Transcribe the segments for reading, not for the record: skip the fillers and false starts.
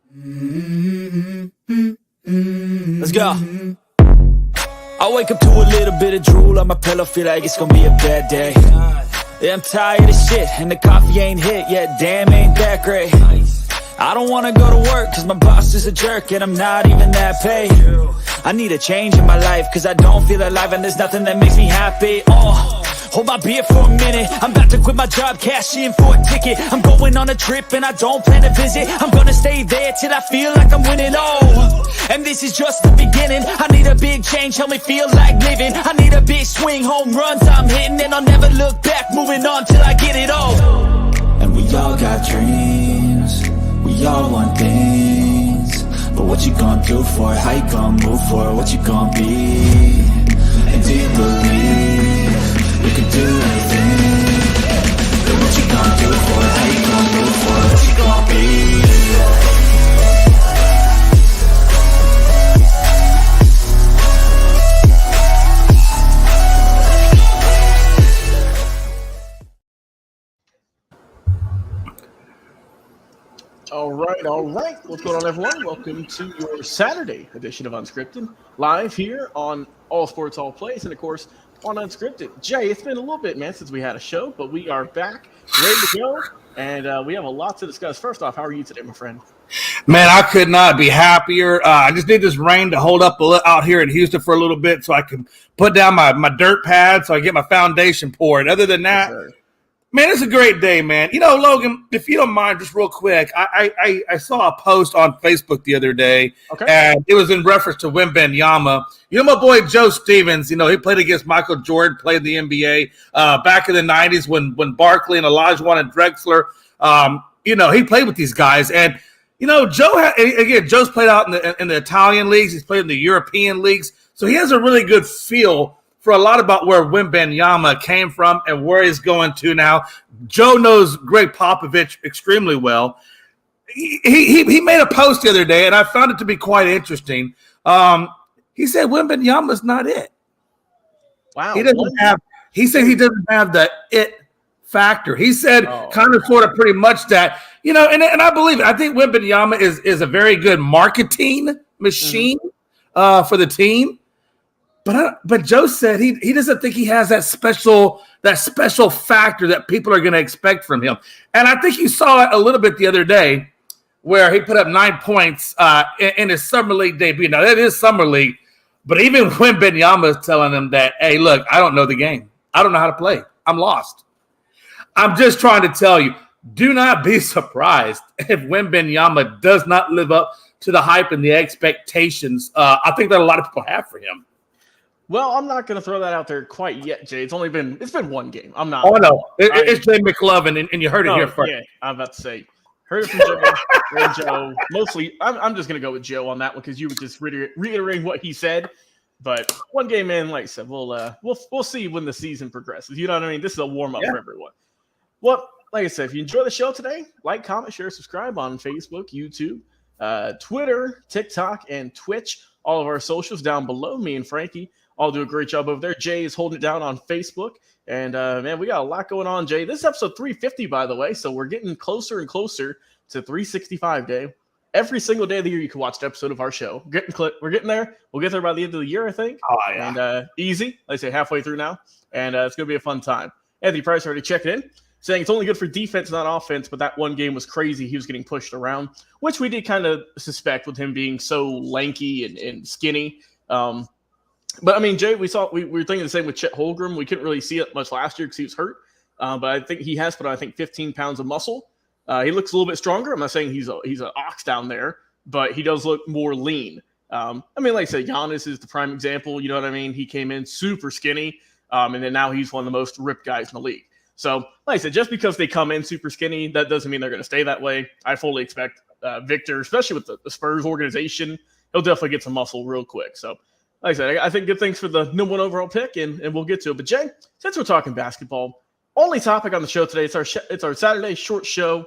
Let's go. I wake up to a little bit of drool on my pillow, feel like it's gonna be a bad day. Yeah, I'm tired of shit, and the coffee ain't hit yet, damn, ain't that great. I don't wanna go to work, cause my boss is a jerk, and I'm not even that paid. I need a change in my life, cause I don't feel alive, and there's nothing that makes me happy. Hold my beer for a minute, I'm about to quit my job, cash in for a ticket. I'm going on a trip and I don't plan to visit. I'm gonna stay there till I feel like I'm winning, and this is just the beginning. I need a big change, help me feel like living. I need a big swing, home runs I'm hitting, and I'll never look back, moving on till I get it all. And we all got dreams, we all want things, but what you gonna do for it? How you gonna move for it? What you gonna be? And do you believe you can do anything? But what you gonna do for it? How you gonna move for it? What you gonna be? All right. What's going on, everyone? Welcome to your Saturday edition of Unscripted, live here on All Sports, All Plays, and of course on Unscripted. Jay, it's been a little bit, man, since we had a show, but we are back, ready to go, and we have a lot to discuss. First off, how are you today, my friend? Man, I could not be happier. I just need this rain to hold up out here in Houston for a little bit so I can put down my dirt pad so I get my foundation poured. Other than that, man, it's a great day, man. You know, Logan, if you don't mind, just real quick, I saw a post on Facebook the other day, and it was in reference to Wembanyama. You know my boy Joe Stevens, you know, he played against Michael Jordan, played in the NBA back in the 90s when Barkley and Olajuwon and Drexler, you know, he played with these guys. And, you know, Joe's played out in the Italian leagues. He's played in the European leagues. So he has a really good feel for a lot about where Wembanyama came from and where he's going to now. Joe knows Greg Popovich extremely well. He made a post the other day, and I found it to be quite interesting. He said Wembanyama's not it. Wow. He said he doesn't have the it factor. He said sort of pretty much that, you know, and I believe it. I think Wembanyama is a very good marketing machine for the team. But Joe said he doesn't think he has that special factor that people are going to expect from him. And I think you saw it a little bit the other day where he put up 9 points in his summer league debut. Now, that is summer league, but even Wembanyama is telling him that, hey, look, I don't know the game. I don't know how to play. I'm lost. I'm just trying to tell you, do not be surprised if Wembanyama does not live up to the hype and the expectations I think that a lot of people have for him. Well, I'm not going to throw that out there quite yet, Jay. It's been one game. I'm not. Oh, no. It's Jay McLovin, and you heard it here first. Yeah, I'm about to say. Heard it from Joe. Heard Joe. Mostly, I'm just going to go with Joe on that one because you were just reiterating what he said. But one game in, like I said, we'll see when the season progresses. You know what I mean? This is a warm-up for everyone. Well, like I said, if you enjoy the show today, like, comment, share, subscribe on Facebook, YouTube, Twitter, TikTok, and Twitch. All of our socials down below. Me and Frankie all do a great job over there. Jay is holding it down on Facebook. And, man, we got a lot going on, Jay. This is episode 350, by the way, so we're getting closer and closer to 365 day. Every single day of the year, you can watch an episode of our show. We're getting there. We'll get there by the end of the year, I think. Oh, yeah. And easy. Like I say, halfway through now. And it's going to be a fun time. Anthony Price already checking in, saying it's only good for defense, not offense, but that one game was crazy. He was getting pushed around, which we did kind of suspect with him being so lanky and skinny. But, I mean, Jay, we were thinking the same with Chet Holmgren. We couldn't really see it much last year because he was hurt. But I think he has put on, 15 pounds of muscle. He looks a little bit stronger. I'm not saying he's an ox down there, but he does look more lean. I mean, like I said, Giannis is the prime example. You know what I mean? He came in super skinny, and then now he's one of the most ripped guys in the league. So, like I said, just because they come in super skinny, that doesn't mean they're going to stay that way. I fully expect Victor, especially with the Spurs organization, he'll definitely get some muscle real quick. So, like I said, I think good things for the number 1 overall pick, and we'll get to it. But, Jay, since we're talking basketball, only topic on the show today, it's our Saturday short show,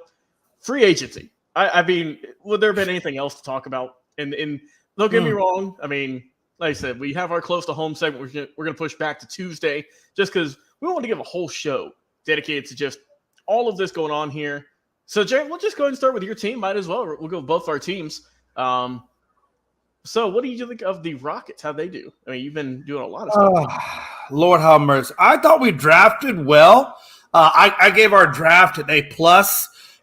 free agency. I mean, would there have been anything else to talk about? And don't get me wrong. I mean, like I said, we have our close to home segment. We're going to push back to Tuesday just because we want to give a whole show dedicated to just all of this going on here. So, Jay, we'll just go ahead and start with your team. Might as well. We'll go with both our teams. So, what do you think of the Rockets? How they do? I mean, you've been doing a lot of stuff. Lord have mercy. I thought we drafted well. I gave our draft an A+.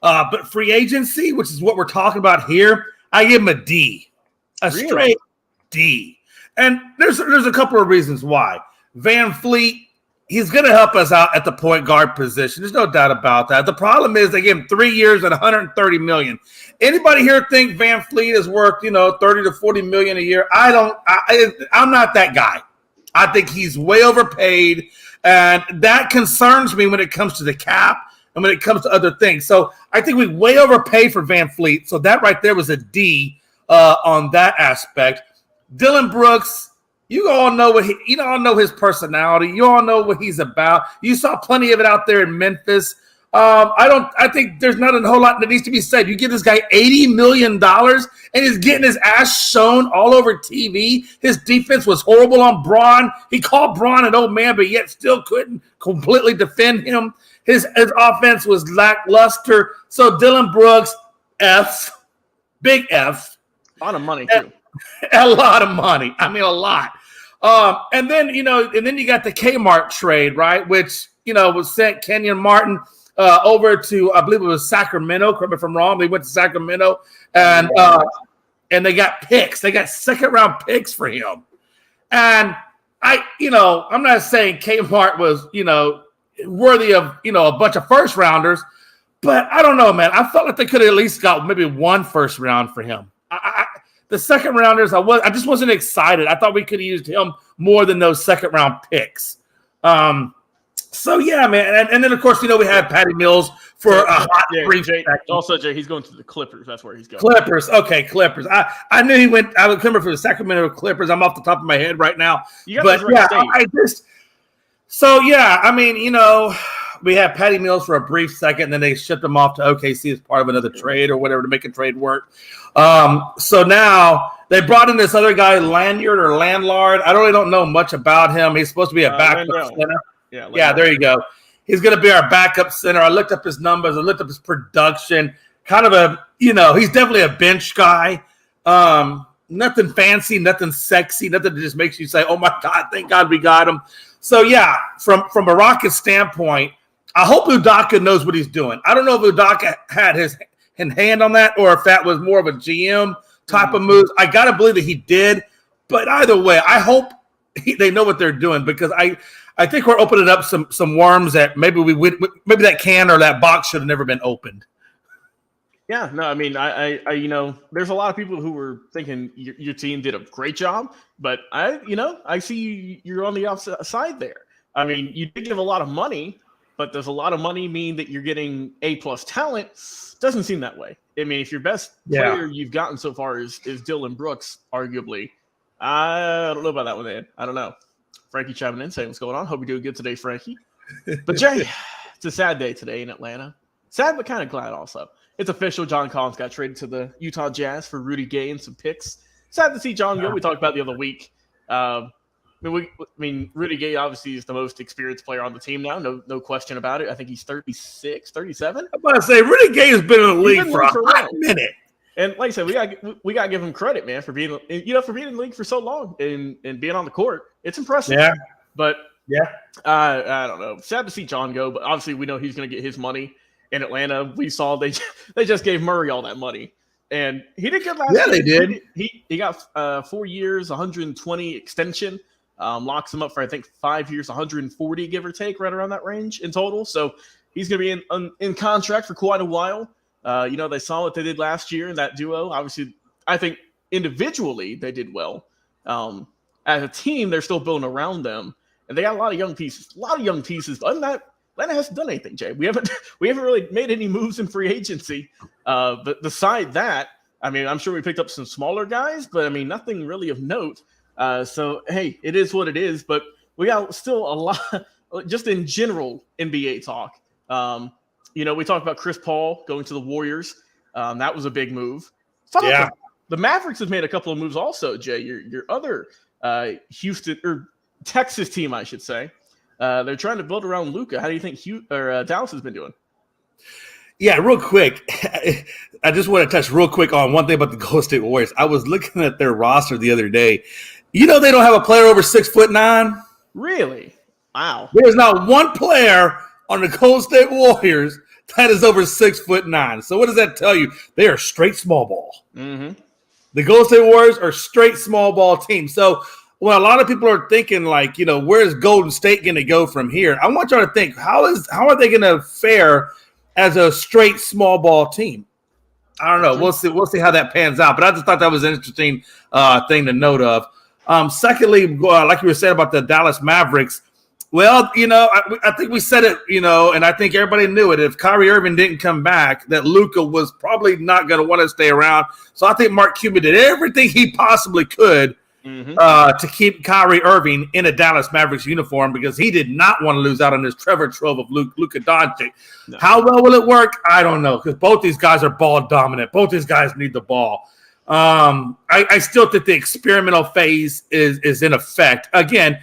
But free agency, which is what we're talking about here, I give him a D. Straight D. And there's a couple of reasons why. Van Fleet, he's going to help us out at the point guard position. There's no doubt about that. The problem is they give him 3 years at $130 million. Anybody here think Van Fleet is worth, $30 to $40 million a year? I'm not that guy. I think he's way overpaid, and that concerns me when it comes to the cap and when it comes to other things. So I think we way overpaid for Van Fleet. So that right there was a D on that aspect. Dylan Brooks, you all know his personality. You all know what he's about. You saw plenty of it out there in Memphis. I think there's not a whole lot that needs to be said. You give this guy $80 million and he's getting his ass shown all over TV. His defense was horrible on Braun. He called Braun an old man, but yet still couldn't completely defend him. His offense was lackluster. So Dylan Brooks, F, big F. A lot of money, too. A lot of money. I mean, a lot. And then you got the Kmart trade, right? Which, was sent Kenyon Martin over to, I believe it was Sacramento. Correct me if I'm wrong. They went to Sacramento and they got picks. They got second-round picks for him. And I'm not saying Kmart was, worthy of, a bunch of first-rounders, but I don't know, man. I felt like they could have at least got maybe one first round for him. The second rounders, I just wasn't excited. I thought we could have used him more than those second round picks. So yeah, man, and then of course we had Patty Mills for a hot brief second. Also, Jay, he's going to the Clippers. That's where he's going. Clippers, okay, Clippers. I knew he went. I would remember for the Sacramento Clippers. I'm off the top of my head right now, but we had Patty Mills for a brief second, and then they shipped him off to OKC as part of another trade or whatever to make a trade work. So now they brought in this other guy, Lanyard or Landlord. I really don't know much about him. He's supposed to be a backup center. Yeah, there you go. He's going to be our backup center. I looked up his numbers. I looked up his production. Kind of he's definitely a bench guy. Nothing fancy, nothing sexy, nothing that just makes you say, oh, my God, thank God we got him. So, yeah, from a Rockets standpoint, I hope Udoka knows what he's doing. I don't know if Udoka had his hand on that or if that was more of a GM type of move. I got to believe that he did. But either way, I hope they know what they're doing because I think we're opening up some worms that maybe maybe that can or that box should have never been opened. Yeah, no, I mean, I there's a lot of people who were thinking your team did a great job, but I see you're on the opposite side there. I mean, you did give a lot of money, but does a lot of money mean that you're getting A+ talent? Doesn't seem that way. I mean, if your best player you've gotten so far is Dylan Brooks, arguably, I don't know about that one, man. I don't know. Frankie chiming in, saying what's going on. Hope you're doing good today, Frankie. But Jay, it's a sad day today in Atlanta. Sad, but kind of glad also. It's official. John Collins got traded to the Utah Jazz for Rudy Gay and some picks. Sad to see John go. We talked about the other week. Rudy Gay obviously is the most experienced player on the team now. No question about it. I think he's 36, 37. I'm about to say, Rudy Gay has been in the league for a hot minute. And like I said, we got to give him credit, man, for being in the league for so long and being on the court. It's impressive. Yeah. But I don't know. Sad to see John go, but obviously we know he's going to get his money in Atlanta. We saw they just gave Murray all that money. And he did good last year. Yeah, they did. He got 4 years, 120 extension. Locks him up for, I think, 5 years, 140, give or take, right around that range in total. So he's going to be in contract for quite a while. They saw what they did last year in that duo. Obviously, I think individually they did well. As a team, they're still building around them. And they got a lot of young pieces. Other than that, Atlanta hasn't done anything, Jay. We haven't really made any moves in free agency. But beside that, I mean, I'm sure we picked up some smaller guys, but I mean, nothing really of note. So, hey, it is what it is. But we got still a lot, just in general, NBA talk. We talked about Chris Paul going to the Warriors. That was a big move. Yeah. The Mavericks have made a couple of moves also, Jay. Your other Houston or Texas team, I should say. They're trying to build around Luka. How do you think Dallas has been doing? Yeah, real quick. I just want to touch real quick on one thing about the Golden State Warriors. I was looking at their roster the other day. You know they don't have a player over 6'9". Really? Wow. There's not one player on the Golden State Warriors that is over 6'9". So what does that tell you? They are straight small ball. Mm-hmm. The Golden State Warriors are straight small ball team. So when a lot of people are thinking like, where's Golden State going to go from here? I want y'all to think, how are they going to fare as a straight small ball team? I don't know. We'll see how that pans out. But I just thought that was an interesting thing to note of. Secondly, like you were saying about the Dallas Mavericks, well, I think we said it, and I think everybody knew it. If Kyrie Irving didn't come back, that Luka was probably not going to want to stay around. So I think Mark Cuban did everything he possibly could to keep Kyrie Irving in a Dallas Mavericks uniform because he did not want to lose out on this Trevor Trove of Luka Doncic. No. How well will it work? I don't know because both these guys are ball dominant. Both these guys need the ball. I still think the experimental phase is in effect. Again,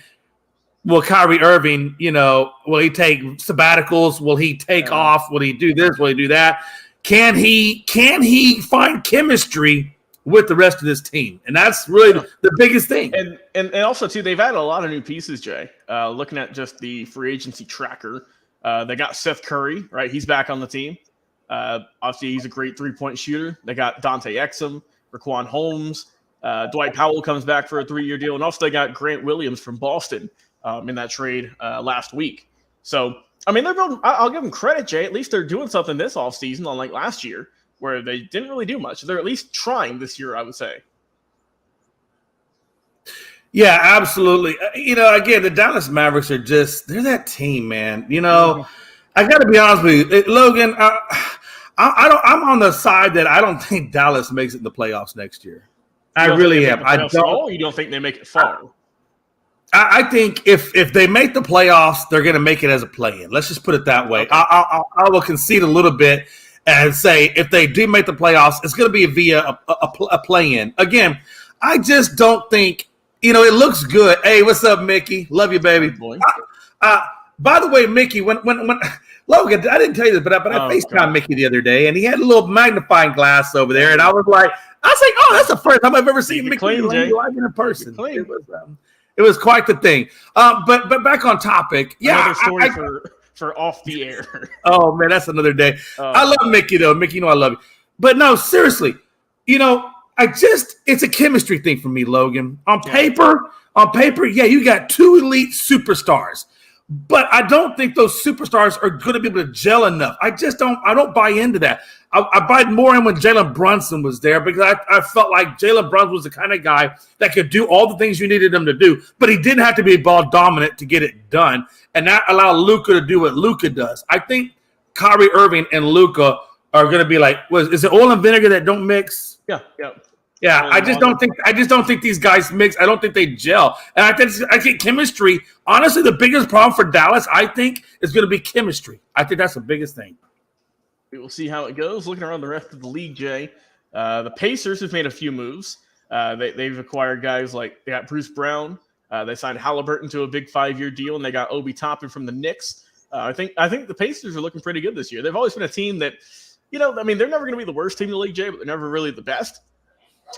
will Kyrie Irving, will he take sabbaticals? Will he take off? Will he do this? Will he do that? Can he find chemistry with the rest of this team? And that's really the biggest thing. And also, too, they've added a lot of new pieces, Jay. Looking at just the free agency tracker, they got Seth Curry, right? He's back on the team. Obviously, he's a great three-point shooter. They got Dante Exum, Raquan Holmes. Dwight Powell comes back for a 3-year deal. And also, they got Grant Williams from Boston in that trade last week. So, I mean, they're building. I'll give them credit, Jay. At least they're doing something this offseason, unlike last year, where they didn't really do much. They're at least trying this year, I would say. Yeah, absolutely. Again, the Dallas Mavericks are they're that team, man. I got to be honest with you, Logan, I'm on the side that I don't think Dallas makes it in the playoffs next year. I really am. I don't. You don't think they make it far? I think if they make the playoffs, they're going to make it as a play-in. Let's just put it that way. Okay. I will concede a little bit and say if they do make the playoffs, it's going to be via a play-in. Again, I just don't think it looks good. Hey, what's up, Mickey? Love you, baby. Boy. By the way, Mickey, when Logan, I didn't tell you this, but I FaceTimed Mickey the other day, and he had a little magnifying glass over there, and I was like, oh, that's the first time I've ever seen Mickey live in person. It was quite the thing. But back on topic. Yeah. Another story for off the air. Oh, man, that's another day. I love Mickey, though. Mickey, I love you. But no, seriously, it's a chemistry thing for me, Logan. On paper, yeah, you got two elite superstars. But I don't think those superstars are going to be able to gel enough. I don't buy into that. I buy more in when Jalen Brunson was there because I felt like Jalen Brunson was the kind of guy that could do all the things you needed him to do, but he didn't have to be ball dominant to get it done. And that allowed Luka to do what Luka does. I think Kyrie Irving and Luka are going to be like, is it oil and vinegar that don't mix? Yeah, I just don't think these guys mix. I don't think they gel. And I think chemistry, honestly, the biggest problem for Dallas, I think, is going to be chemistry. I think that's the biggest thing. We will see how it goes. Looking around the rest of the league, Jay, the Pacers have made a few moves. They've acquired guys like they got Bruce Brown. They signed Halliburton to a big 5-year deal, and they got Obi Toppin from the Knicks. I think the Pacers are looking pretty good this year. They've always been a team that, they're never going to be the worst team in the league, Jay, but they're never really the best.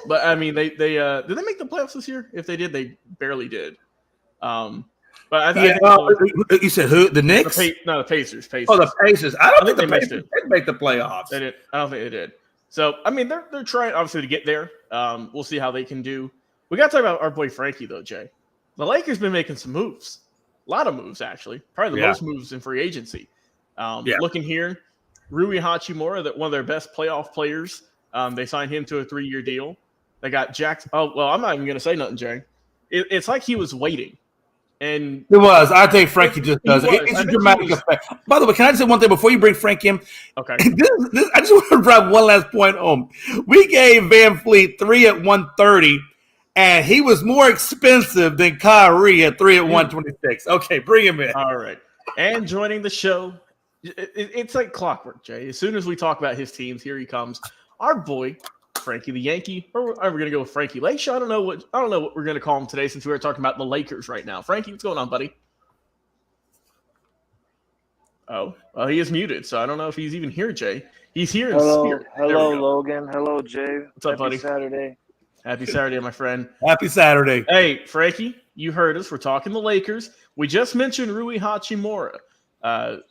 But I mean, they did they make the playoffs this year? If they did, they barely did. But you said who? The Knicks? The Pacers. Oh, the Pacers. I don't think the Pacers did make the playoffs. They did. I don't think they did. So I mean, they're trying obviously to get there. We'll see how they can do. We got to talk about our boy Frankie though, Jay. The Lakers been making some moves, a lot of moves actually, probably the most moves in free agency. Looking here, Rui Hachimura, one of their best playoff players. They signed him to a 3-year deal. They got Jackson. Oh, well, I'm not even going to say nothing, Jay. It's like he was waiting. And it was. I think Frankie just does it. It's a dramatic effect. By the way, can I just say one thing before you bring Frank in? Okay. I just want to drive one last point home. We gave Van Fleet 3 at 130, and he was more expensive than Kyrie at 3 at 126. Okay, bring him in. All right. And joining the show, it's like clockwork, Jay. As soon as we talk about his teams, here he comes. Our boy, Frankie the Yankee, or are we going to go with Frankie Lakes? I don't know what we're going to call him today since we were talking about the Lakers right now. Frankie, what's going on, buddy? Oh, well, he is muted, so I don't know if he's even here, Jay. He's here in Hello, spirit. There we hello, go. Logan. Hello, Jay. What's up, Happy buddy? Saturday. Happy Saturday, my friend. Happy Saturday. Hey, Frankie, you heard us. We're talking the Lakers. We just mentioned Rui Hachimura. I'm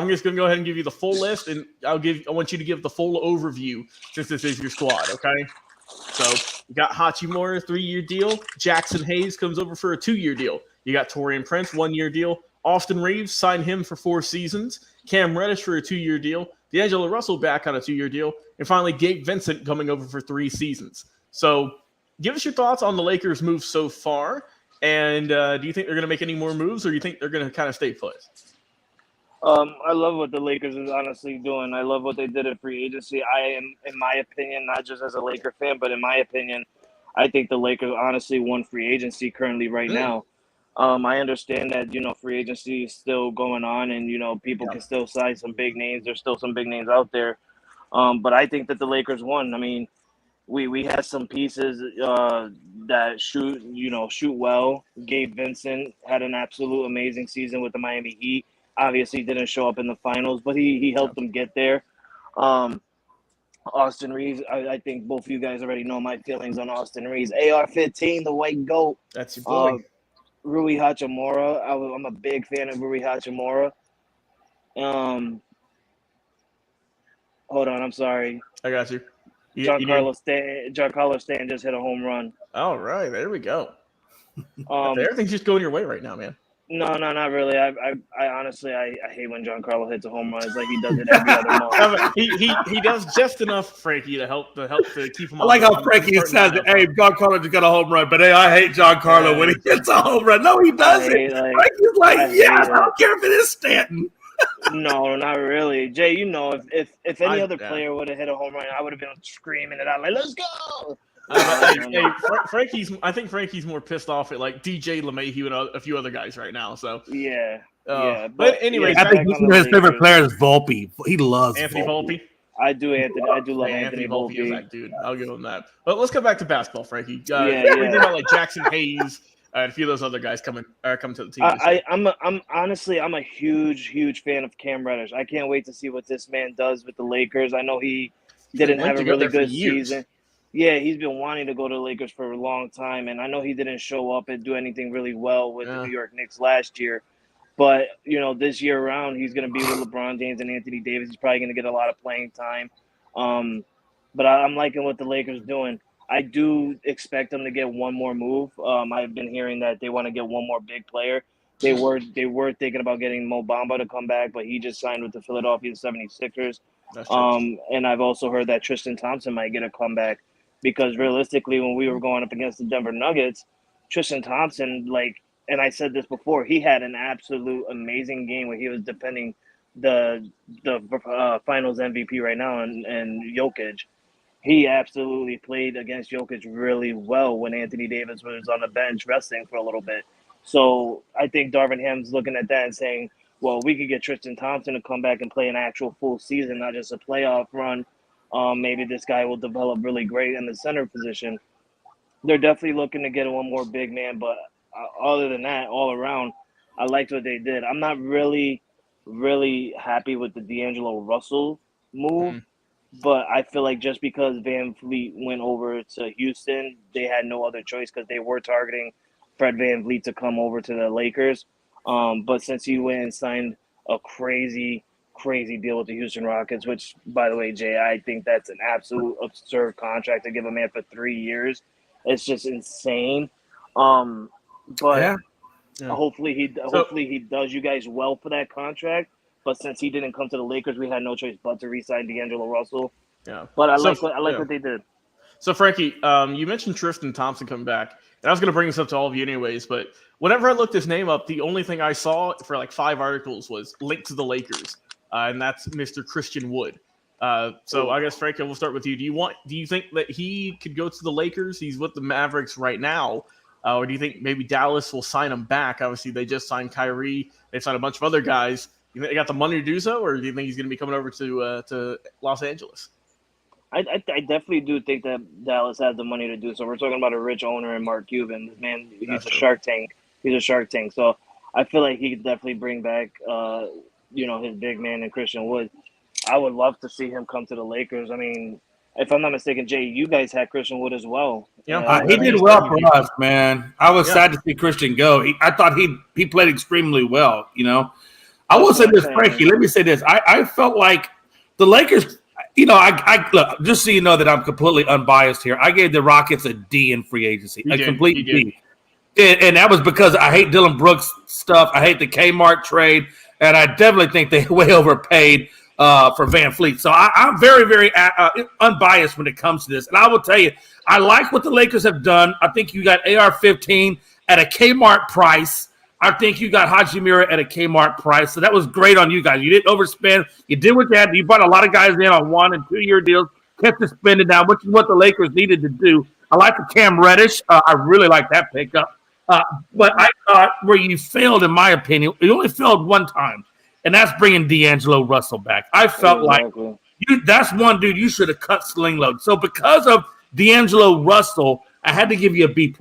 just gonna go ahead and give you the full list, and I want you to give the full overview since this is your squad. Okay. So you got Hachimura, 3-year deal. Jackson Hayes comes over for a 2-year deal. You got Torian Prince, 1-year deal. Austin Reeves signed him for 4 seasons. Cam Reddish for a 2-year deal. D'Angelo Russell back on a 2-year deal. And finally, Gabe Vincent coming over for 3 seasons. So give us your thoughts on the Lakers' move so far. And do you think they're going to make any more moves, or do you think they're going to kind of stay put? I love what the Lakers is honestly doing. I love what they did at free agency. I am, in my opinion, not just as a Laker fan, but in my opinion, I think the Lakers honestly won free agency currently right now. I understand that, free agency is still going on and, people can still sign some big names. There's still some big names out there. But I think that the Lakers won. I mean, we had some pieces that shoot well. Gabe Vincent had an absolute amazing season with the Miami Heat. Obviously didn't show up in the finals, but he helped them get there. Austin Reeves, I think both of you guys already know my feelings on Austin Reeves. AR-15, the white goat. That's your boy. Rui Hachimura, I'm a big fan of Rui Hachimura. Hold on, I'm sorry. I got you. Giancarlo Stanton just hit a home run. All right, there we go. Everything's just going your way right now, man. No, not really. I honestly hate when Giancarlo hits a home run. It's like he does it every other month. he does just enough, Frankie, to help to keep him. I like how Frankie says, "Hey, Giancarlo just got a home run," but hey, I hate Giancarlo when he hits a home run. No, he doesn't. Frankie's like, "Yeah, I don't care if it is Stanton." No, not really, Jay. If any other player would have hit a home run, I would have been screaming it out like, "Let's go!" I think Frankie's more pissed off at like DJ LeMahieu and a few other guys right now. So yeah. But anyways, I think his favorite player is Volpe. He loves Anthony Volpe. I do love Anthony Volpe. Is that dude. I'll give him that. But let's go back to basketball, Frankie. Yeah. About like Jackson Hayes and a few of those other guys coming to the team. I'm a huge fan of Cam Reddish. I can't wait to see what this man does with the Lakers. I know he didn't have a really good season. Yeah, he's been wanting to go to the Lakers for a long time, and I know he didn't show up and do anything really well with the New York Knicks last year. But, this year around, he's going to be with LeBron James and Anthony Davis. He's probably going to get a lot of playing time. But I'm liking what the Lakers doing. I do expect them to get one more move. I've been hearing that they want to get one more big player. They were thinking about getting Mo Bamba to come back, but he just signed with the Philadelphia 76ers. And I've also heard that Tristan Thompson might get a comeback. Because realistically, when we were going up against the Denver Nuggets, Tristan Thompson, and I said this before, he had an absolute amazing game where he was defending the Finals MVP right now and Jokic. He absolutely played against Jokic really well when Anthony Davis was on the bench resting for a little bit. So I think Darvin Ham's looking at that and saying, well, we could get Tristan Thompson to come back and play an actual full season, not just a playoff run. Maybe this guy will develop really great in the center position. They're definitely looking to get one more big man, but other than that, all around, I liked what they did. I'm not really happy with the D'Angelo Russell move, but I feel like just because Van Vliet went over to Houston, they had no other choice because they were targeting Fred Van Vliet to come over to the Lakers. But since he went and signed a crazy deal with the Houston Rockets, which, by the way, Jay, I think that's an absolute absurd contract to give a man for 3 years. It's just insane. But hopefully he does you guys well for that contract. But since he didn't come to the Lakers, we had no choice but to re-sign D'Angelo Russell. Yeah. But I like what they did. So, Frankie, you mentioned Tristan Thompson coming back. And I was going to bring this up to all of you anyways, but whenever I looked his name up, the only thing I saw for like 5 articles was linked to the Lakers. And that's Mr. Christian Wood. So I guess, Frankie, we'll start with you. Do you think that he could go to the Lakers? He's with the Mavericks right now. Or do you think maybe Dallas will sign him back? Obviously, they just signed Kyrie. They've signed a bunch of other guys. You think they got the money to do so, or do you think he's going to be coming over to Los Angeles? I definitely do think that Dallas has the money to do so. We're talking about a rich owner in Mark Cuban. This man, he's a Shark Tank. He's a Shark Tank. So I feel like he could definitely bring back his big man and Christian Wood. I would love to see him come to the Lakers. I mean, if I'm not mistaken, Jay, you guys had Christian Wood as well. Yeah, he did well for us, man. I was sad to see Christian go. I thought he played extremely well. I will say this, Frankie. Let me say this. I felt like the Lakers. I look, just so you know that I'm completely unbiased here. I gave the Rockets a D in free agency, complete D. And that was because I hate Dylan Brooks stuff. I hate the Kmart trade, and I definitely think they way overpaid for Van Fleet. So I'm very, very unbiased when it comes to this. And I will tell you, I like what the Lakers have done. I think you got AR-15 at a Kmart price. I think you got Hachimura at a Kmart price. So that was great on you guys. You didn't overspend. You did what you had. You brought a lot of guys in on 1 and 2 year deals, kept the spending down, which is what the Lakers needed to do. I like the Cam Reddish. I really like that pickup. But I thought where you failed, in my opinion, you only failed one time, and that's bringing D'Angelo Russell back. I felt like that's one dude you should have cut sling load. So because of D'Angelo Russell, I had to give you a B+.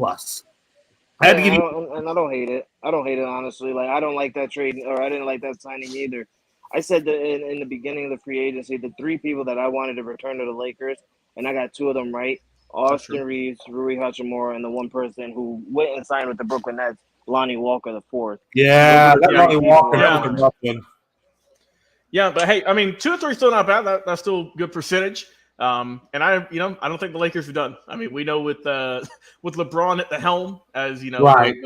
And I don't hate it. I don't hate it, honestly. Like, I don't like that trade, or I didn't like that signing either. I said that in the beginning of the free agency, the 3 people that I wanted to return to the Lakers, and I got 2 of them right: Austin Reeves, Rui Hachimura, and the one person who went and signed with the Brooklyn Nets, Lonnie Walker the 4th. Yeah, that Lonnie Walker. Yeah, but hey, I mean, 2 or 3 still not bad. That's still good percentage. And I don't think the Lakers are done. I mean, we know with LeBron at the helm, as you know, right.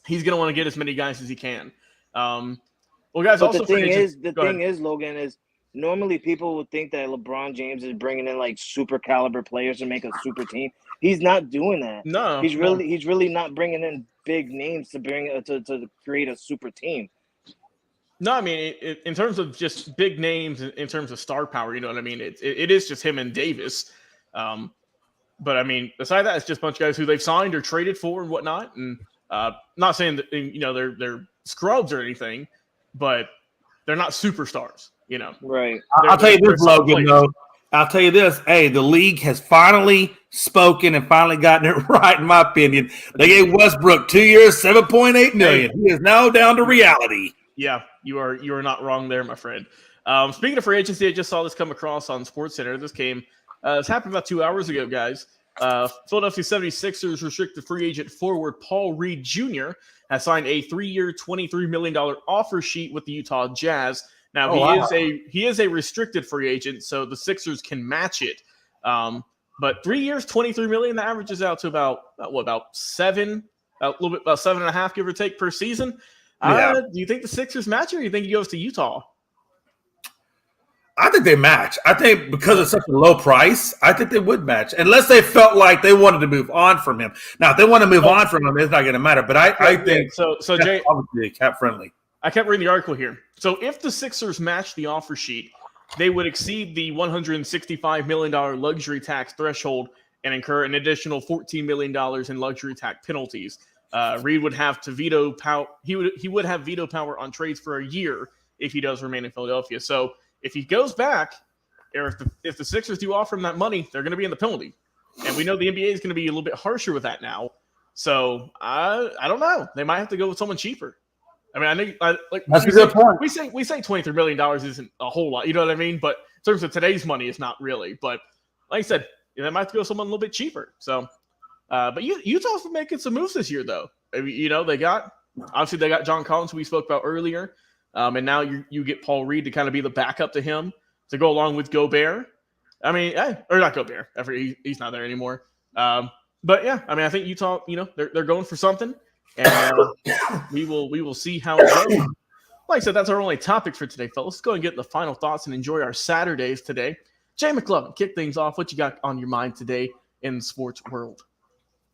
He's going to want to get as many guys as he can. Well, guys, but also the thing is, Logan, is normally people would think that LeBron James is bringing in like super caliber players to make a super team. He's not doing that. No, he's really not bringing in big names to to create a super team. No, I mean, in terms of just big names, in terms of star power, you know what I mean? It is just him and Davis. But, I mean, beside that, it's just a bunch of guys who they've signed or traded for and whatnot. And not saying that, they're scrubs or anything, but they're not superstars, Right. I'll tell you this, Logan, though. I'll tell you this. Hey, the league has finally spoken and finally gotten it right, in my opinion. They gave Westbrook 2 years, $7.8 million. He is now down to reality. Yeah, you are not wrong there, my friend. Speaking of free agency, I just saw this come across on SportsCenter. This came, this happened about 2 hours ago, guys. Philadelphia 76ers restricted free agent forward Paul Reed Jr. has signed a 3-year, $23 million offer sheet with the Utah Jazz. Now, he is a restricted free agent, so the Sixers can match it. But 3 years, $23 million, that averages out to about 7, a little bit, about 7.5, give or take, per season. Do you think the Sixers match, or do you think he goes to Utah? I think they match. I think because it's such a low price, I think they would match, unless they felt like they wanted to move on from him. Now, if they want to move on from him, it's not going to matter. But I think so. Jay, obviously cap friendly. I kept reading the article here. So if the Sixers match the offer sheet, they would exceed the $165 million luxury tax threshold and incur an additional $14 million in luxury tax penalties. Reed would have to veto power. He would have veto power on trades for a year if he does remain in Philadelphia. So if he goes back, or if the Sixers do offer him that money, they're going to be in the penalty, and we know the NBA is going to be a little bit harsher with that now. So I don't know. They might have to go with someone cheaper. I mean, that's a good point. We say $23 million isn't a whole lot. You know what I mean? But in terms of today's money, it's not really. But like I said, they might have to go with someone a little bit cheaper. So. But Utah's making some moves this year, though. I mean, they got John Collins, who we spoke about earlier, and now you get Paul Reed to kind of be the backup to him to go along with Gobert. I mean, or not Gobert. He's not there anymore. But yeah, I mean, I think Utah, they're going for something, and we will see how it goes. Like I said, that's our only topic for today, fellas. Let's go and get the final thoughts and enjoy our Saturdays today. Jay McLovin, kick things off. What you got on your mind today in the sports world?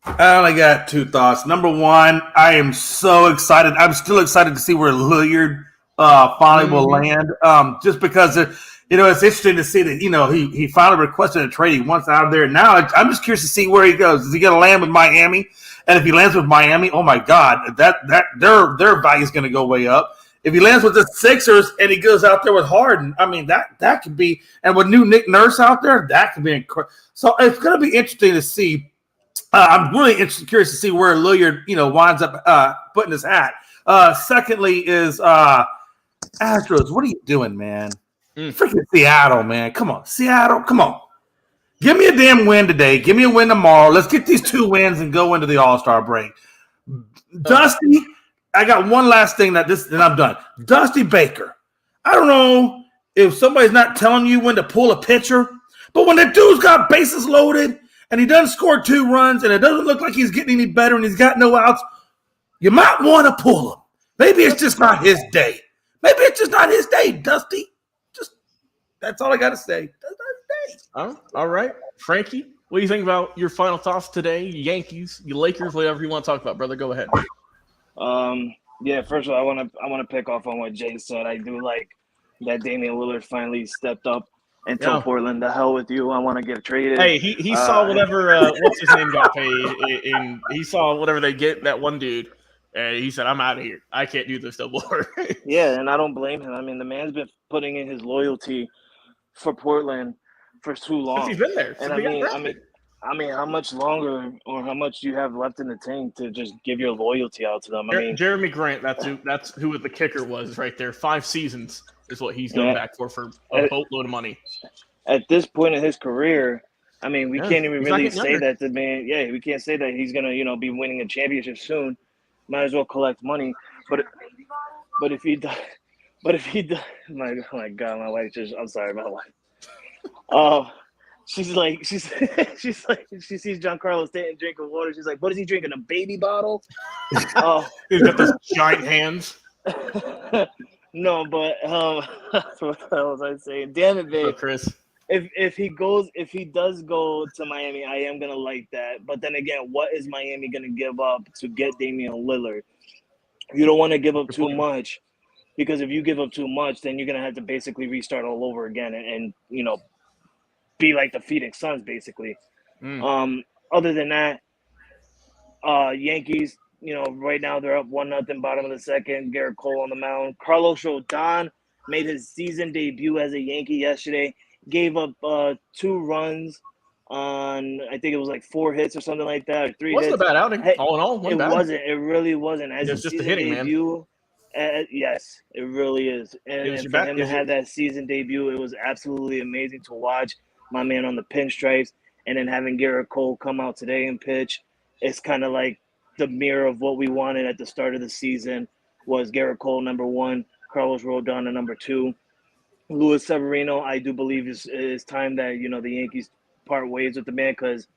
I only got 2 thoughts. Number one, I am so excited. I'm still excited to see where Lillard finally will land. Just because it's interesting to see that he finally requested a trade. He wants out of there. Now I'm just curious to see where he goes. Is he going to land with Miami? And if he lands with Miami, oh my God, that their value is going to go way up. If he lands with the Sixers and he goes out there with Harden, I mean that could be, and with new Nick Nurse out there, that could be incredible. So it's going to be interesting to see. I'm really curious to see where Lillard, winds up putting his hat. Secondly, is Astros, what are you doing, man? Freaking Seattle, man. Come on, Seattle. Come on. Give me a damn win today. Give me a win tomorrow. Let's get these 2 wins and go into the All-Star break. Dusty, I got one last thing and I'm done. Dusty Baker. I don't know if somebody's not telling you when to pull a pitcher, but when the dude's got bases loaded and he doesn't score 2 runs and it doesn't look like he's getting any better and he's got no outs, you might want to pull him. Maybe it's just not his day. Maybe it's just not his day, Dusty. That's all I got to say. All right. Frankie, what do you think about your final thoughts today? Yankees, you Lakers, whatever you want to talk about, brother. Go ahead. Yeah, first of all, I want to pick off on what Jay said. I do like that Damian Lillard finally stepped up and told Portland, the hell with you. I want to get traded. Hey, he saw whatever, what's his name got paid. He saw whatever they get, that one dude. And he said, I'm out of here. I can't do this no more. Yeah, and I don't blame him. I mean, the man's been putting in his loyalty for Portland for too long. Since he's been there. And I mean, how much longer or how much do you have left in the tank to just give your loyalty out to them? I mean, Jeremy Grant, that's who the kicker was right there. 5 seasons is what he's going back for a boatload of money. At this point in his career, I mean, we can't even really say that the man. Yeah, we can't say that he's gonna be winning a championship soon. Might as well collect money, but if he does, my God, my wife just. I'm sorry, my wife. She's like, she sees Giancarlo Stanton drinking water. She's like, what is he drinking? A baby bottle? He's got those giant hands. No, but what the hell was I saying? Damn it, babe. Oh, Chris. If he does go to Miami, I am gonna like that. But then again, what is Miami gonna give up to get Damian Lillard? You don't want to give up too much, because if you give up too much, then you're gonna have to basically restart all over again and be like the Phoenix Suns basically. Other than that, Yankees, right now they're up 1-0, bottom of the second. Garrett Cole on the mound. Carlos Rodon made his season debut as a Yankee yesterday. Gave up 2 runs on, I think it was like 4 hits or something like that, or 3 hits. Wasn't a bad outing, all in all. It wasn't. It really wasn't. As it's just the hitting, debut, man. Yes, it really is. And for him to have that season debut, it was absolutely amazing to watch. My man on the pinstripes, and then having Garrett Cole come out today and pitch, it's kind of like the mirror of what we wanted at the start of the season. Was Garrett Cole number 1, Carlos Rodon number 2. Luis Severino, I do believe is time that the Yankees part ways with the man, because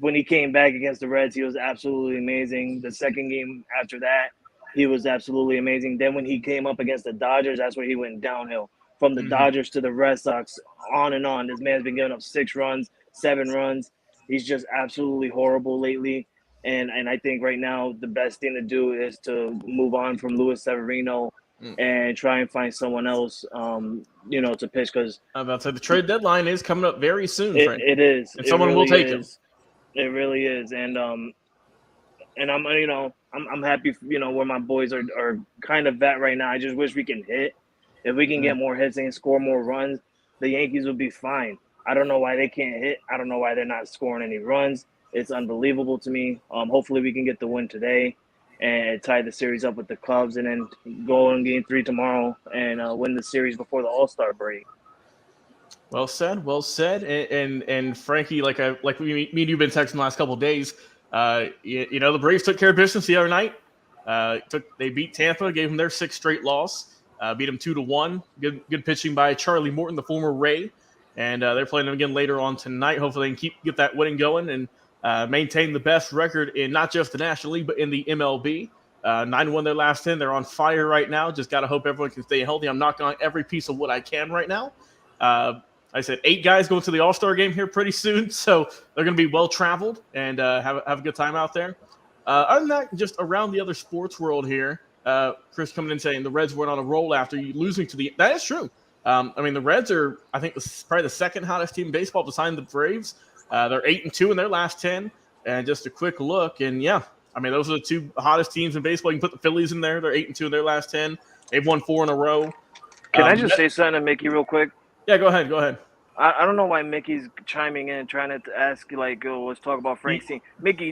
when he came back against the Reds, he was absolutely amazing. The second game after that, he was absolutely amazing. Then when he came up against the Dodgers, that's where he went downhill. From the Dodgers to the Red Sox, on and on. This man's been giving up 6 runs, 7 runs. He's just absolutely horrible lately. And I think right now the best thing to do is to move on from Luis Severino and try and find someone else, to pitch. Because I'm about to say the trade deadline is coming up very soon. It is, and someone will take him. It really is, and I'm happy, where my boys are kind of at right now. I just wish we can hit. If we can get more hits and score more runs, the Yankees will be fine. I don't know why they can't hit. I don't know why they're not scoring any runs. It's unbelievable to me. Hopefully we can get the win today and tie the series up with the Cubs, and then go on Game 3 tomorrow and win the series before the All-Star break. Well said. And Frankie, me and you've been texting the last couple of days. The Braves took care of business the other night. They beat Tampa, gave them their 6th straight loss. Beat them 2-1. Good pitching by Charlie Morton, the former Ray, and they're playing them again later on tonight. Hopefully, they can get that winning going and maintain the best record in not just the National League but in the MLB. 9-1 their last 10. They're on fire right now. Just got to hope everyone can stay healthy. I'm knocking on every piece of wood I can right now. I said 8 guys going to the All-Star game here pretty soon, so they're going to be well-traveled and have a good time out there. Other than that, just around the other sports world here, Chris coming in saying the Reds went on a roll after losing to the – that is true. The Reds are, I think, probably the 2nd hottest team in baseball behind the Braves. They're 8-2 in their last 10. And just a quick look, and those are the 2 hottest teams in baseball. You can put the Phillies in there. They're 8-2 in their last 10. They've won 4 in a row. Can I just say something to Mickey real quick? Yeah, go ahead. I don't know why Mickey's chiming in, trying to ask, like, let's talk about Frank's team. Mickey,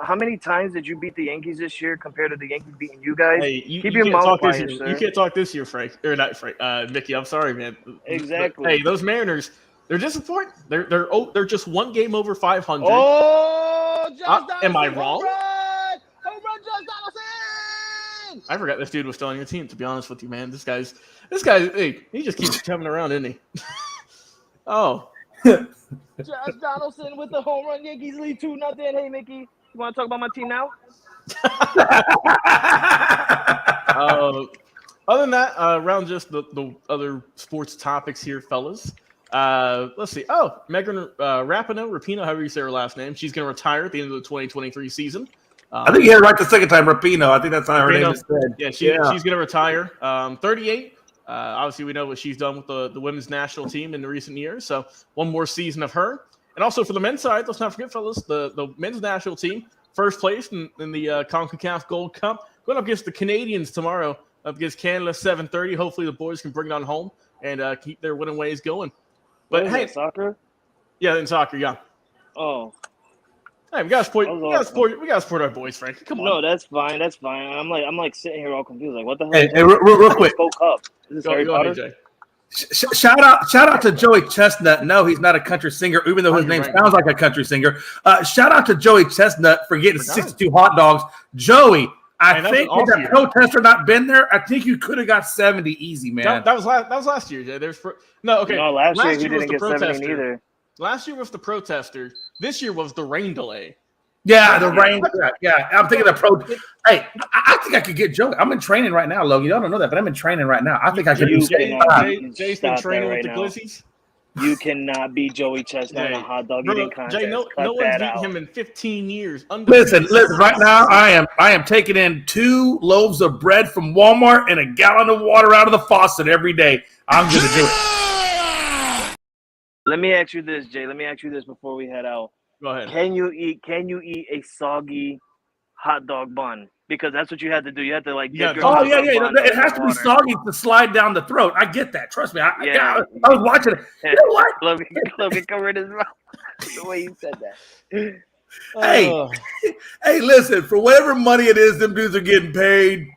how many times did you beat the Yankees this year compared to the Yankees beating you guys? Hey, Keep your mouth quiet, sir. You can't talk this year, Frank. Or not Frank. Mickey, I'm sorry, man. Exactly. Hey, those Mariners, they're disappointing. They're just one game over 500. Oh, Josh am I wrong? Home run, Josh Donaldson! I forgot this dude was still on your team, to be honest with you, man. This guy, hey, he just keeps coming around, isn't he? Oh. Josh Donaldson with the home run. Yankees lead 2-0. Hey, Mickey, you want to talk about my team now? Other than that, around just the other sports topics here, fellas. Let's see. Oh, Megan Rapinoe, however you say her last name. She's going to retire at the end of the 2023 season. I think you had it right the second time, Rapinoe. I think that's how her name is said. Yeah, she's going to retire. 38. Obviously, we know what she's done with the women's national team in the recent years. So one more season of her. And also for the men's side, let's not forget, fellas, the men's national team, first place in the CONCACAF Gold Cup, going up against the Canadians tomorrow, up against Canada 7:30. Hopefully the boys can bring it on home and keep their winning ways going. But hey, soccer? Yeah, in soccer, yeah. Oh. Hey, we gotta support our boys, Frank. Come on. No, that's fine. That's fine. I'm like sitting here all confused. Like, what the hell? Hey, real quick. Gold Cup. Is this Harry Potter? Ahead, Shout out to Joey Chestnut. No, he's not a country singer, even though his name sounds like a country singer. Shout out to Joey Chestnut for getting 62 hot dogs. Joey, I think had that protester not been there, I think you could have got 70 easy, man. That was last year, Jay. No, last year he didn't get 70 either. Last year was the protester. This year was the rain delay. Yeah, the rain. Yeah, I'm thinking of Hey, I think I could get Joey. I'm in training right now, Logan. Y'all don't know that, but I'm in training right now. I think I could do Jay's been training with the Glizzies. You cannot beat Joey Chestnut in a hot dog eating contest. Jay, no one's beaten him in 15 years. Listen. Right now, I am taking in 2 loaves of bread from Walmart and a gallon of water out of the faucet every day. I'm going to do it. Let me ask you this, Jay. Let me ask you this before we head out. Go ahead. Can you eat a soggy hot dog bun? Because that's what you had to do. You had to dip your hot dog bun it has to be soggy to slide down the throat. I get that. Trust me. I was watching it. You know what? Logan covered his mouth. The way you said that. Hey, listen. For whatever money it is, them dudes are getting paid.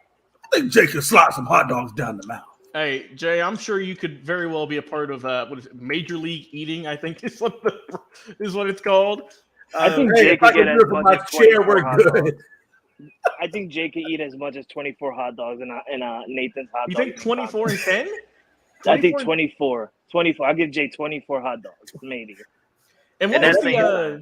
I think Jake can slide some hot dogs down the mouth. Hey, Jay, I'm sure you could very well be a part of what is it, Major League Eating, I think is what it's called. I think Jay could get as much as 24 hot dogs. I think Jay could eat as much as 24 hot dogs in a Nathan's hot dog. You think 24 and 10? I think 24. 24. I'll give Jay 24 hot dogs, maybe. And what was the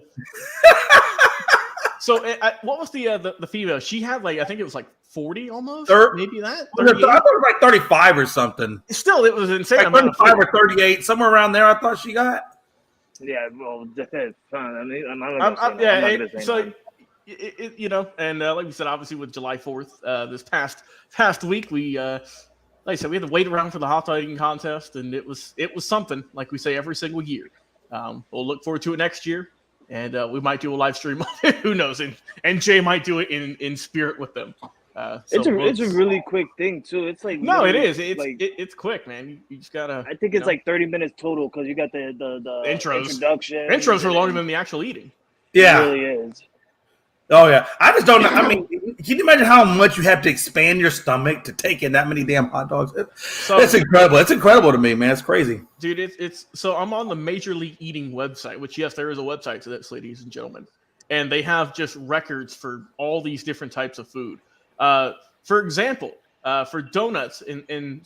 So what was the female? She had I think it was 40 almost, maybe that. I thought it was 35 or something. Still, it was insane. 35 or 38, somewhere around there. I thought she got. Yeah, well, I'm and like we said, obviously with July 4th, this past week, we like I said, we had to wait around for the hot dog eating contest, and it was something, like we say every single year. We'll look forward to it next year. And we might do a live stream of it. Who knows? And Jay might do it in spirit with them. It's a really quick thing too. It's it is. It's quick, man. You just gotta. I think it's 30 minutes total because you got the intros. Introduction. Intros are longer than the actual eating. Yeah, it really is. Oh yeah, I just don't know. I mean, can you imagine how much you have to expand your stomach to take in that many damn hot dogs? It's incredible. It's incredible to me, man. It's crazy, dude. It's so I'm on the Major League Eating website, which yes, there is a website to this, ladies and gentlemen, and they have just records for all these different types of food. For example, for donuts in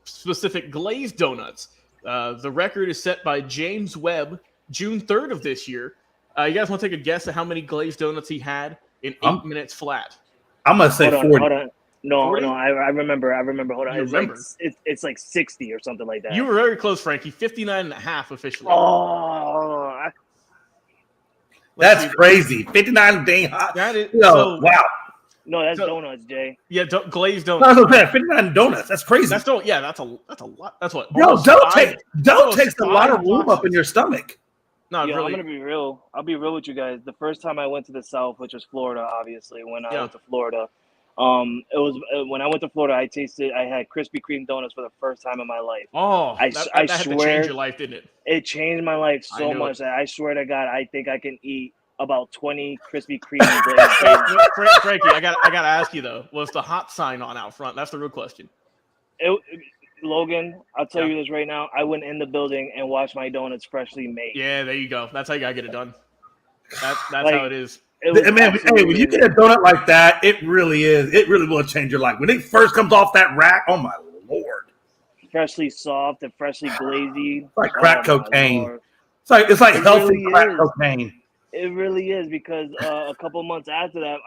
specific glazed donuts, the record is set by James Webb, June 3rd of this year. You guys want to take a guess at how many glazed donuts he had in 8 minutes flat? I'm gonna say 40. Hold on. No, I remember. Hold on. It's like 60 or something like that. You were very close, Frankie. 59 and a half officially. Oh, that's crazy. 59 dang hot. That is wow. No, that's donuts, Jay. Yeah, glazed donuts. No, 59 donuts. That's crazy. That's a lot. That's what. Yo, don't takes a lot of room up in your stomach. No, really. I'm gonna be real. I'll be real with you guys. The first time I went to the South, which was Florida, obviously, when I went to Florida, It was when I went to Florida. I had Krispy Kreme donuts for the first time in my life. Oh, I that had to change your life, didn't it? It changed my life so much that I swear to God, I think I can eat about 20 Krispy Kreme glazed. Frankie, I gotta ask you though, was the hot sign on out front? That's the real question. Logan, I'll tell you this right now. I went in the building and watched my donuts freshly made. Yeah, there you go. That's how you gotta get it done. That's how it is. Man, hey, when you get a donut like that, it really will change your life. When it first comes off that rack, oh my Lord. Freshly soft and freshly glazy. It's like crack cocaine. It's like healthy really crack cocaine. It really is, because a couple months after that,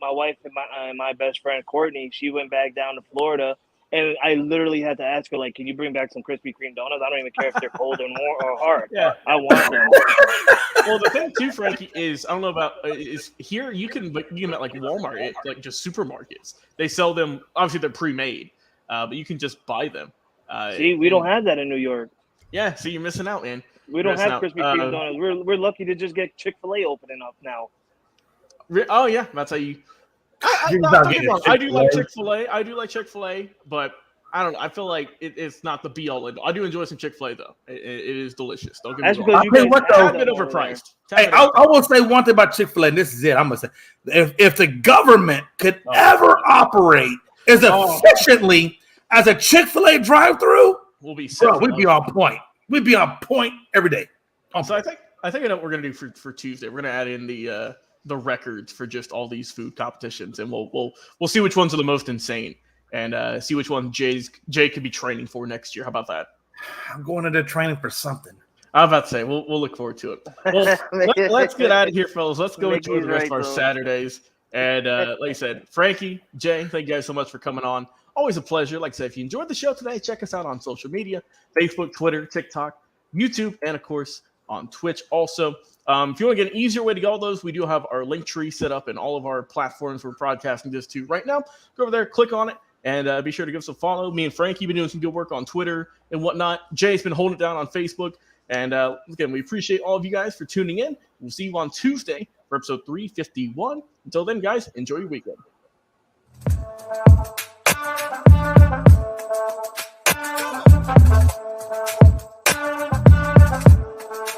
my wife and my best friend Courtney, she went back down to Florida, and I literally had to ask her, like, can you bring back some Krispy Kreme donuts? I don't even care if they're cold or warm or hard. Yeah, I want them. Well, the thing too, Frankie, is I don't know about is here you can at like Walmart, like just supermarkets. They sell them. Obviously, they're pre-made, but you can just buy them. See, we don't have that in New York. Yeah, see, you're missing out, man. We don't have Krispy Kreme donuts. We're lucky to just get Chick-fil-A opening up now. Oh yeah, that's how you. I do like Chick-fil-A. I do like Chick-fil-A, but I don't know. I feel like it's not the be all end all. I do enjoy some Chick-fil-A though. It is delicious. Don't get me wrong. I'll tell you what though, a bit overpriced. Hey, I will say one thing about Chick-fil-A, and this is it. I'm gonna say, if the government could ever operate as efficiently as a Chick-fil-A drive-through, we'd be on point. We'd be on point every day. So I think I know what we're gonna do for Tuesday. We're gonna add in the records for just all these food competitions, and we'll see which ones are the most insane, and see which one Jay could be training for next year. How about that? I'm going into training for something. I'm about to say we'll look forward to it. Well, let's get out of here, fellas. Let's go enjoy the rest of our Saturdays. And like I said, Frankie, Jay, thank you guys so much for coming on. Always a pleasure. Like I said, if you enjoyed the show today, check us out on social media: Facebook, Twitter, TikTok, YouTube, and of course on Twitch also. If you want to get an easier way to get all those, we do have our link tree set up in all of our platforms we're broadcasting this to right now. Go over there, click on it, and be sure to give us a follow. Me and Frankie have been doing some good work on Twitter and whatnot. Jay's been holding it down on Facebook. And again, we appreciate all of you guys for tuning in. We'll see you on Tuesday for episode 351. Until then, guys, enjoy your weekend.